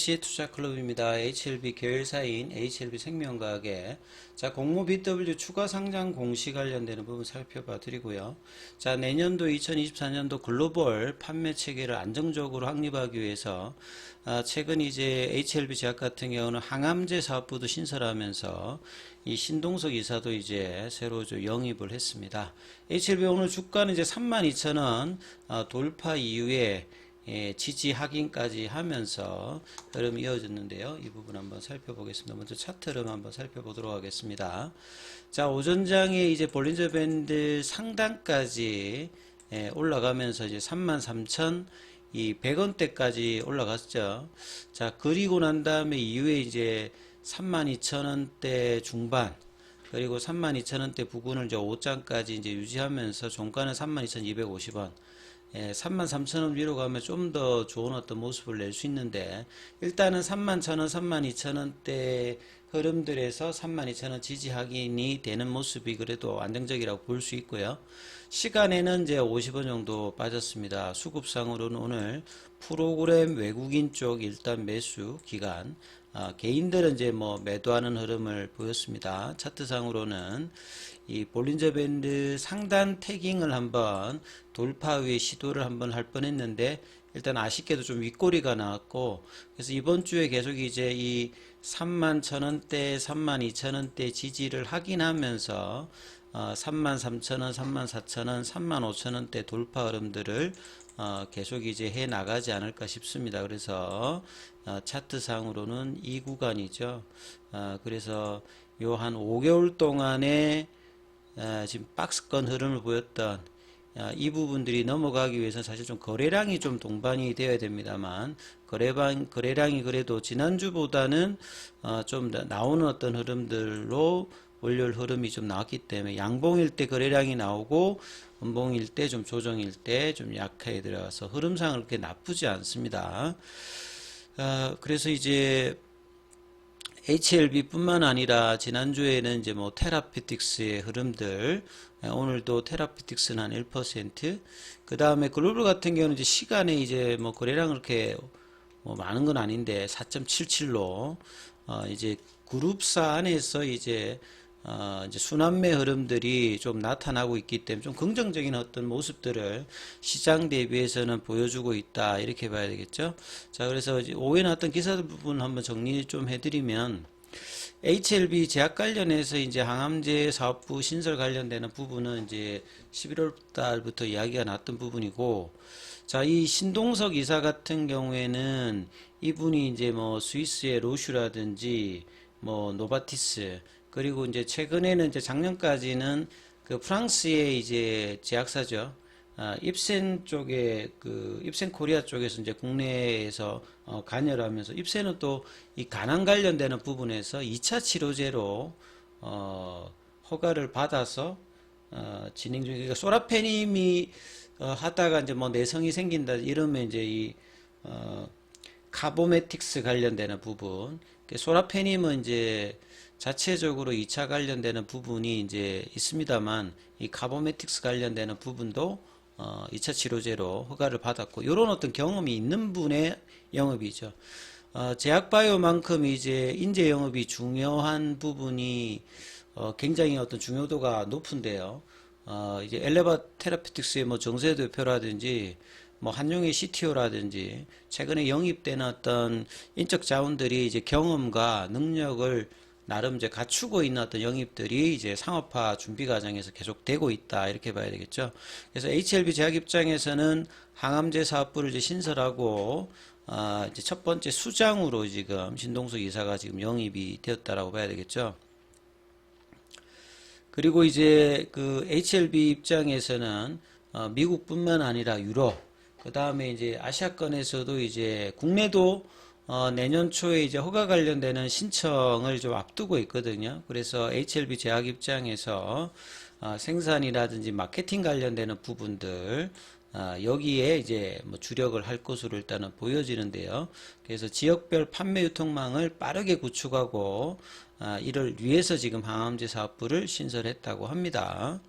IC 투자클럽입니다. HLB 계열사인 HLB생명과학의 공모 BW 추가 상장 공시 관련되는 부분 살펴봐 드리고요. 내년도 2024년도 글로벌 판매 체계를 안정적으로 확립하기 위해서 최근 이제 HLB 제약 같은 경우는 항암제 사업부도 신설하면서 이 신동석 이사도 이제 새로 영입을 했습니다. HLB 오늘 주가는 이제 32,000원 돌파 이후에 지지 확인까지 하면서 흐름이 이어졌는데요. 이 부분 한번 살펴보겠습니다. 먼저 차트 흐름 한번 살펴보도록 하겠습니다. 오전장에 이제 볼린저 밴드 상단까지 올라가면서 이제 33,100원대까지 올라갔죠. 그리고 난 다음에 이후에 이제 32,000원대 중반 그리고 32,000원대 부근을 이제 5장까지 이제 유지하면서 종가는 32,250원. 33,000원 위로 가면 좀 더 좋은 어떤 모습을 낼 수 있는데 일단은 31,000원, 32,000원대 흐름들에서 32,000원 지지 확인이 되는 모습이 그래도 안정적이라고 볼 수 있고요. 시간에는 이제 50원 정도 빠졌습니다. 수급상으로는 오늘 프로그램 외국인 쪽 일단 매수 기간, 개인들은 이제 매도하는 흐름을 보였습니다. 차트상으로는 이 볼린저 밴드 상단 태깅을 한번 돌파 후에 시도를 한번 할 뻔했는데 일단 아쉽게도 좀 윗꼬리가 나왔고, 그래서 이번 주에 계속 이제 이 31,000원대, 32,000원대 지지를 확인하면서 33,000원, 34,000원, 35,000원대 돌파 흐름들을 계속 이제 해 나가지 않을까 싶습니다. 그래서 차트상으로는 이 구간이죠. 그래서 요 한 5개월 동안에 지금 박스권 흐름을 보였던 이 부분들이 넘어가기 위해서 사실 좀 거래량이 좀 동반이 되어야 됩니다만 거래량이 그래도 지난주보다는 좀 나오는 어떤 흐름들로 월요일 흐름이 좀 나왔기 때문에 양봉일 때 거래량이 나오고 음봉일 때 좀 조정일 때 좀 약하게 들어가서 흐름상은 그렇게 나쁘지 않습니다. 그래서 이제 HLB 뿐만 아니라 지난주에는 이제 테라피틱스의 흐름들, 오늘도 테라피틱스는 한 1%, 그 다음에 글로벌 같은 경우는 이제 시간에 이제 거래량 그렇게 많은 건 아닌데 4.77로 이제 그룹사 안에서 이제 순환매 흐름들이 좀 나타나고 있기 때문에 좀 긍정적인 어떤 모습들을 시장 대비해서는 보여주고 있다 이렇게 봐야 되겠죠. 그래서 오후에 나왔던 기사들 부분 한번 정리 좀 해드리면 HLB 제약 관련해서 이제 항암제 사업부 신설 관련되는 부분은 이제 11월 달부터 이야기가 났던 부분이고, 이 신동석 이사 같은 경우에는 이분이 이제 스위스의 로슈라든지 노바티스, 그리고 이제 최근에는 이제 작년까지는 그 프랑스의 이제 제약사죠. 입센 쪽에 입센 코리아 쪽에서 이제 국내에서 관여를 하면서 입센은 또 이 간암 관련되는 부분에서 2차 치료제로 허가를 받아서 진행 중에, 그러니까 소라페님이 하다가 이제 내성이 생긴다 이러면 이제 이 카보메틱스 관련되는 부분, 소라페님은 이제 자체적으로 2차 관련되는 부분이 이제 있습니다만 이 카보메틱스 관련되는 부분도 2차 치료제로 허가를 받았고, 이런 어떤 경험이 있는 분의 영업이죠. 제약바이오만큼 이제 인재 영업이 중요한 부분이 굉장히 어떤 중요도가 높은데요. 이제 엘레바 테라피틱스의 정세 대표라든지 한용의 CTO라든지 최근에 영입된 어떤 인적 자원들이 이제 경험과 능력을 나름 이제 갖추고 있는 어떤 영입들이 이제 상업화 준비 과정에서 계속 되고 있다 이렇게 봐야 되겠죠. 그래서 HLB 제약 입장에서는 항암제 사업부를 이제 신설하고 이제 첫 번째 수장으로 지금 신동석 이사가 지금 영입이 되었다라고 봐야 되겠죠. 그리고 이제 그 HLB 입장에서는 미국뿐만 아니라 유럽, 그 다음에 이제 아시아권에서도 이제 국내도 내년 초에 이제 허가 관련되는 신청을 좀 앞두고 있거든요. 그래서 HLB 제약 입장에서 생산이라든지 마케팅 관련되는 부분들 여기에 이제 주력을 할 것으로 일단은 보여지는데요. 그래서 지역별 판매 유통망을 빠르게 구축하고 이를 위해서 지금 항암제 사업부를 신설했다고 합니다.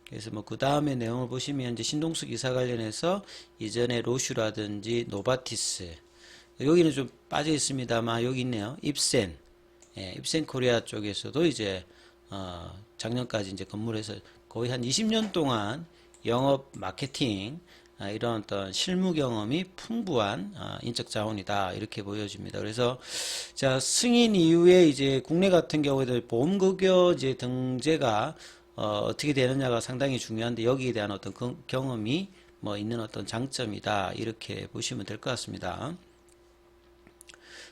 그래서 그 다음에 내용을 보시면 이제 신동숙 이사 관련해서 이전에 로슈라든지 노바티스, 여기는 좀 빠져 있습니다만 여기 있네요. 입센. 예, 입센 코리아 쪽에서도 이제 작년까지 이제 건물에서 거의 한 20년 동안 영업 마케팅 이런 어떤 실무 경험이 풍부한 인적 자원이다 이렇게 보여집니다. 그래서 자 승인 이후에 이제 국내 같은 경우에도 보험급여 이제 등재가 어떻게 되느냐가 상당히 중요한데 여기에 대한 어떤 경험이 뭐 있는 어떤 장점이다 이렇게 보시면 될 것 같습니다.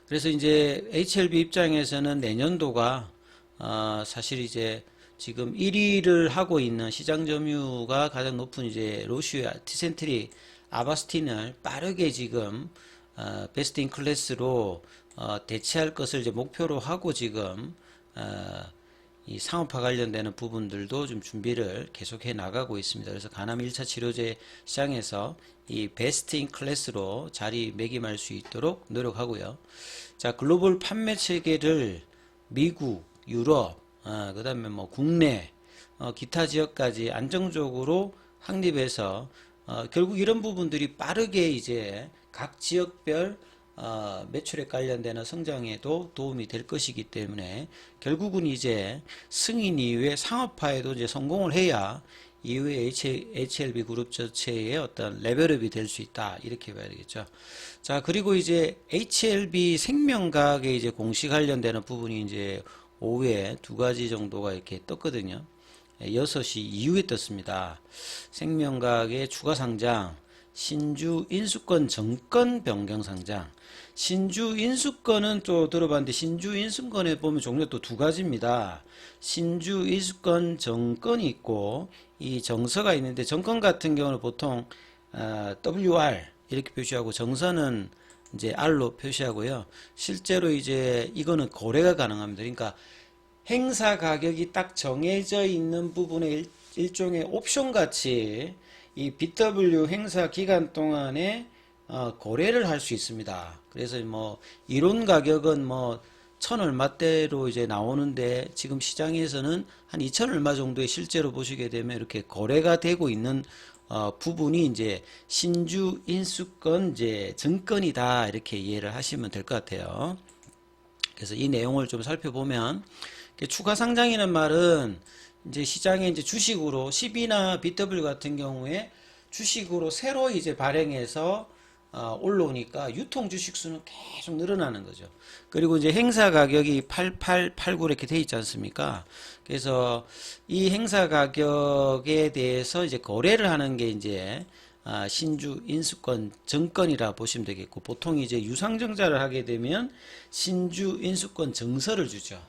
그래서 이제 HLB 입장에서는 내년도가 사실 이제 지금 1위를 하고 있는 시장 점유율가 가장 높은 이제 로슈아, 티센트리, 아바스틴을 빠르게 지금 베스트 인 클래스로 대체할 것을 이제 목표로 하고 지금 이 상업화 관련되는 부분들도 좀 준비를 계속해 나가고 있습니다. 그래서 간암 1차 치료제 시장에서 이 베스트 인 클래스로 자리매김할 수 있도록 노력하고요. 자, 글로벌 판매 체계를 미국, 유럽, 그 다음에 뭐 국내, 기타 지역까지 안정적으로 확립해서 결국 이런 부분들이 빠르게 이제 각 지역별 매출에 관련되는 성장에도 도움이 될 것이기 때문에 결국은 이제 승인 이후에 상업화에도 이제 성공을 해야 이후에 HLB 그룹 자체의 어떤 레벨업이 될 수 있다 이렇게 봐야 되겠죠. 자 그리고 이제 HLB 생명과학에 이제 공시 관련되는 부분이 이제 오후에 두 가지 정도가 이렇게 떴거든요. 6시 이후에 떴습니다. 생명과학의 추가 상장, 신주 인수권 정권 변경 상장. 신주 인수권은 또 들어봤는데 신주 인수권에 보면 종류가 또 두 가지입니다. 신주 인수권 정권이 있고 이 정서가 있는데 정권 같은 경우는 보통 WR 이렇게 표시하고 정서는 이제 R로 표시하고요. 실제로 이제 이거는 거래가 가능합니다. 그러니까 행사 가격이 딱 정해져 있는 부분에 일종의 옵션 같이 이 BW 행사 기간 동안에 거래를 할 수 있습니다. 그래서 뭐 이론 가격은 뭐 1,000 얼마대로 이제 나오는데 지금 시장에서는 한 2,000 얼마 정도에 실제로 보시게 되면 이렇게 거래가 되고 있는 부분이 이제 신주 인수권 이제 증권이다 이렇게 이해를 하시면 될 것 같아요. 그래서 이 내용을 좀 살펴보면 추가 상장이라는 말은 이제 시장에 이제 주식으로 CB나 BW 같은 경우에 주식으로 새로 이제 발행해서 올라오니까 유통 주식 수는 계속 늘어나는 거죠. 그리고 이제 행사 가격이 88, 89 이렇게 돼 있지 않습니까? 그래서 이 행사 가격에 대해서 이제 거래를 하는 게 이제 신주 인수권 정권이라 보시면 되겠고 보통 이제 유상증자를 하게 되면 신주 인수권 정서를 주죠.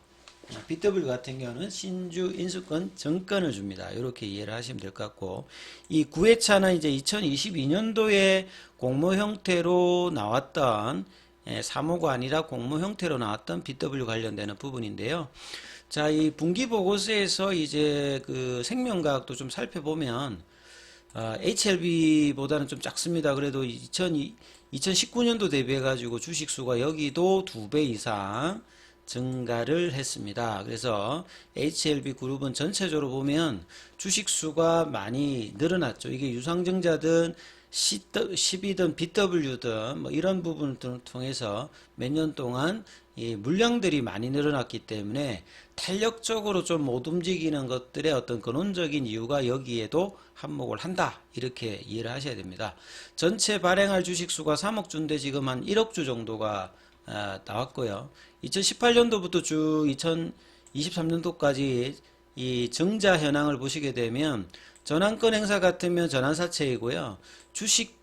BW 같은 경우는 신주 인수권 정권을 줍니다. 이렇게 이해를 하시면 될 것 같고 이 9회차는 이제 2022년도에 공모 형태로 나왔던 사모가 아니라 공모 형태로 나왔던 BW 관련되는 부분인데요. 자, 이 분기 보고서에서 이제 그 생명과학도 좀 살펴보면 HLB보다는 좀 작습니다. 그래도 2019년도 대비해 가지고 주식 수가 여기도 2배 이상 증가를 했습니다. 그래서 HLB 그룹은 전체적으로 보면 주식 수가 많이 늘어났죠. 이게 유상증자든 CB든 BW든 뭐 이런 부분을 통해서 몇 년 동안 이 물량들이 많이 늘어났기 때문에 탄력적으로 좀 못 움직이는 것들의 어떤 근원적인 이유가 여기에도 한몫을 한다 이렇게 이해를 하셔야 됩니다. 전체 발행할 주식수가 3억 주인데 지금 한 1억 주 정도가 나왔고요. 2018년도부터 쭉 2023년도까지 이 증자 현황을 보시게 되면 전환권 행사 같으면 전환사채이고요. 주식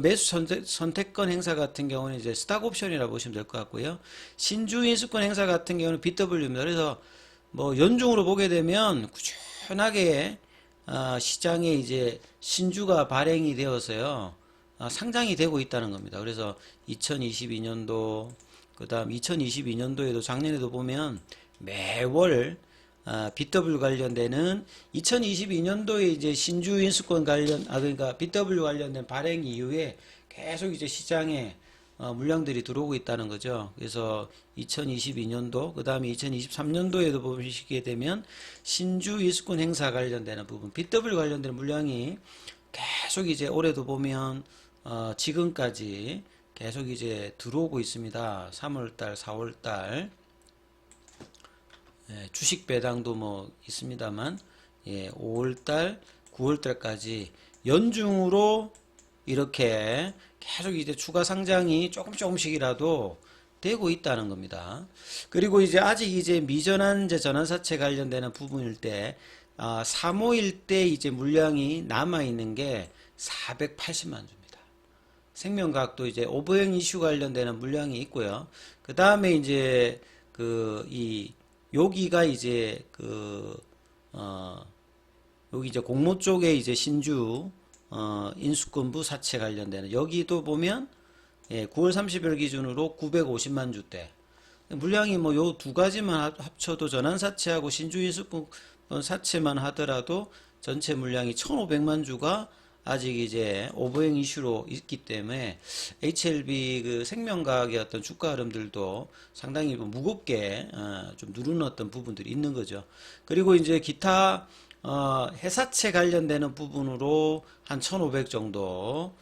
매수 선택권 행사 같은 경우는 이제 스탁 옵션이라 보시면 될 것 같고요. 신주 인수권 행사 같은 경우는 BW입니다. 그래서 뭐 연중으로 보게 되면 꾸준하게 시장에 이제 신주가 발행이 되어서요. 상장이 되고 있다는 겁니다. 그래서 2022년도 그 다음 2022년도에도 작년에도 보면 매월 BW 관련되는 2022년도에 이제 신주 인수권 관련 그러니까 BW 관련된 발행 이후에 계속 이제 시장에 물량들이 들어오고 있다는 거죠. 그래서 2022년도 그 다음에 2023년도에도 보시게 되면 신주 인수권 행사 관련되는 부분 BW 관련된 물량이 계속 이제 올해도 보면 지금까지 계속 이제 들어오고 있습니다. 3월달, 4월달 주식 배당도 뭐 있습니다만 5월달, 9월달까지 연중으로 이렇게 계속 이제 추가 상장이 조금씩이라도 되고 있다는 겁니다. 그리고 이제 아직 이제 미전환제 전환사채 관련되는 부분일 때 3호일 때 이제 물량이 남아 있는 게 480만 주입니다. 생명과학도 이제 오버행 이슈 관련되는 물량이 있고요. 그 다음에 이제 여기가 이제 여기 이제 공모 쪽에 이제 신주 인수권부 사채 관련되는 여기도 보면 9월 30일 기준으로 950만 주대 물량이 뭐 요 두 가지만 합쳐도 전환사채하고 신주인수권 사채만 하더라도 전체 물량이 1500만 주가 아직 이제 오버행 이슈로 있기 때문에 HLB 그 생명과학의 어떤 주가 흐름들도 상당히 무겁게 좀 누르는 어떤 부분들이 있는 거죠. 그리고 이제 기타 회사채 관련되는 부분으로 한 1500 정도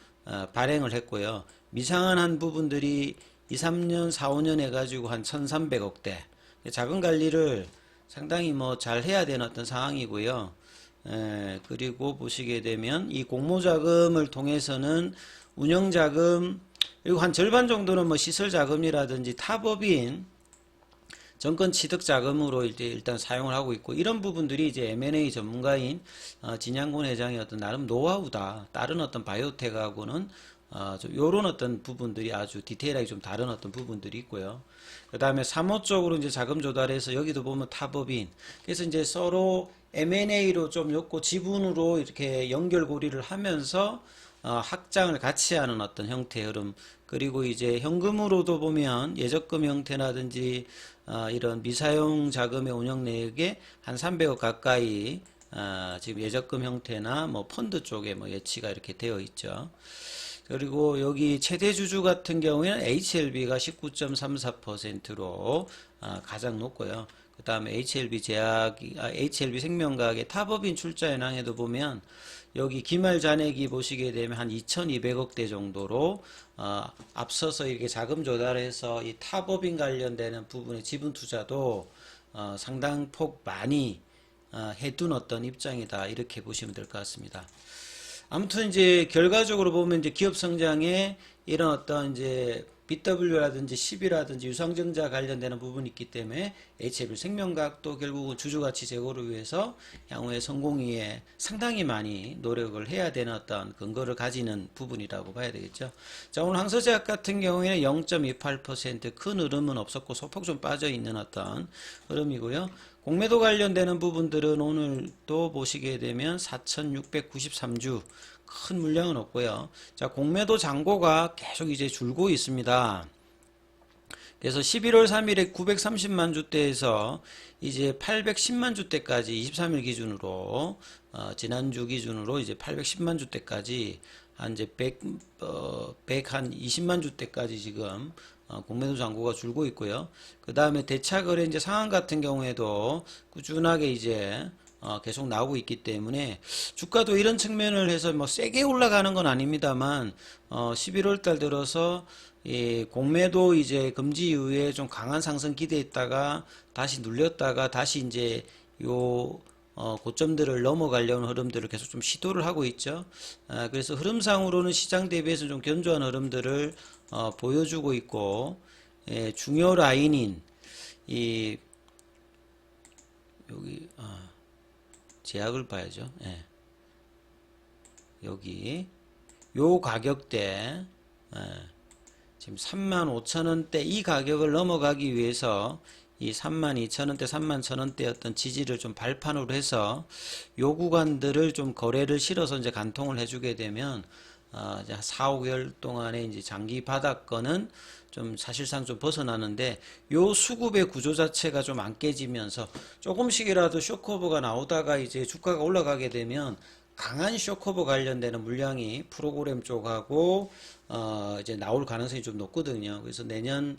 발행을 했고요. 미상환한 부분들이 2, 3년, 4, 5년 해가지고 한 1300억대. 자금 관리를 상당히 뭐 잘 해야 되는 어떤 상황이고요. 그리고 보시게 되면 이 공모자금을 통해서는 운영자금, 그리고 한 절반 정도는 뭐 시설자금이라든지 타법인, 정권 취득 자금으로 이제 일단 사용을 하고 있고, 이런 부분들이 이제 M&A 전문가인 진양곤 회장의 어떤 나름 노하우다. 다른 어떤 바이오텍하고는 좀 요런 어떤 부분들이 아주 디테일하게 좀 다른 어떤 부분들이 있고요. 그 다음에 3호 쪽으로 이제 자금 조달해서 여기도 보면 타법인. 그래서 이제 서로 M&A로 좀 엮고 지분으로 이렇게 연결고리를 하면서 확장을 같이 하는 어떤 형태의 흐름. 그리고 이제 현금으로도 보면 예적금 형태라든지 이런 미사용 자금의 운영 내역에 한 300억 가까이 지금 예적금 형태나 뭐 펀드 쪽에 뭐 예치가 이렇게 되어 있죠. 그리고 여기 최대 주주 같은 경우에는 HLB가 19.34%로 가장 높고요. 그 다음에 HLB 생명과학의 타법인 출자 현황에도 보면 여기 기말 잔액이 보시게 되면 한 2200억대 정도로 앞서서 이렇게 자금 조달해서 이 타법인 관련되는 부분의 지분 투자도 상당폭 많이 해둔 어떤 입장이다, 이렇게 보시면 될 것 같습니다. 아무튼 이제 결과적으로 보면 이제 기업 성장에 이런 어떤 이제 BW라든지 10이라든지 유상증자 관련되는 부분이 있기 때문에 HLB 생명과학도 결국은 주주가치 제고를 위해서 향후에 성공위에 상당히 많이 노력을 해야 되는 어떤 근거를 가지는 부분이라고 봐야 되겠죠. 자, 오늘 항서제약 같은 경우에는 0.28% 큰 흐름은 없었고 소폭 좀 빠져 있는 어떤 흐름이고요. 공매도 관련되는 부분들은 오늘 또 보시게 되면 4693주 큰 물량은 없고요. 자, 공매도 잔고가 계속 이제 줄고 있습니다. 그래서 11월 3일에 930만 주대에서 이제 810만 주대까지 23일 기준으로 지난주 기준으로 이제 810만 주대까지 한 이제 120만 주대까지 지금 공매도 잔고가 줄고 있고요. 그 다음에 대차거래 이제 상황 같은 경우에도 꾸준하게 이제 계속 나오고 있기 때문에 주가도 이런 측면을 해서 뭐 세게 올라가는 건 아닙니다만 11월 달 들어서 이 공매도 이제 금지 이후에 좀 강한 상승 기대했다가 다시 눌렸다가 다시 이제 요 고점들을 넘어가려는 흐름들을 계속 좀 시도를 하고 있죠. 그래서 흐름상으로는 시장 대비해서 좀 견조한 흐름들을 보여주고 있고, 중요 라인인 이 여기 제약을 봐야죠. 여기 요 가격대 지금 35,000원대 이 가격을 넘어가기 위해서 이 32,000원대, 31,000원대 어떤 지지를 좀 발판으로 해서 요 구간들을 좀 거래를 실어서 이제 간통을 해주게 되면 이제 4, 5개월 동안에 이제 장기 바닥권은 좀 사실상 좀 벗어나는데 요 수급의 구조 자체가 좀 안 깨지면서 조금씩이라도 쇼크오버가 나오다가 이제 주가가 올라가게 되면 강한 쇼크오버 관련되는 물량이 프로그램 쪽하고 이제 나올 가능성이 좀 높거든요. 그래서 내년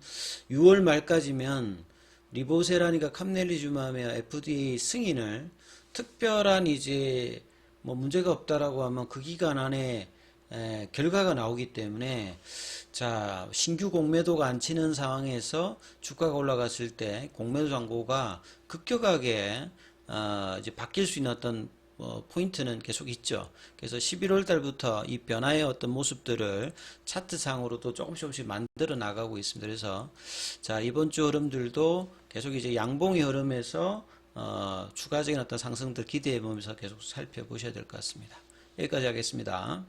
6월 말까지면 리보세라니까 캄넬리주맘의 FDA 승인을 특별한 이제 뭐 문제가 없다라고 하면 그 기간 안에 결과가 나오기 때문에 자, 신규 공매도가 안 치는 상황에서 주가가 올라갔을 때 공매도 잔고가 급격하게 이제 바뀔 수 있는 어떤 포인트는 계속 있죠. 그래서 11월 달부터 이 변화의 어떤 모습들을 차트상으로도 조금씩 만들어 나가고 있습니다. 그래서 자, 이번 주 흐름들도 계속 이제 양봉의 흐름에서 추가적인 어떤 상승들 기대해 보면서 계속 살펴보셔야 될 것 같습니다. 여기까지 하겠습니다.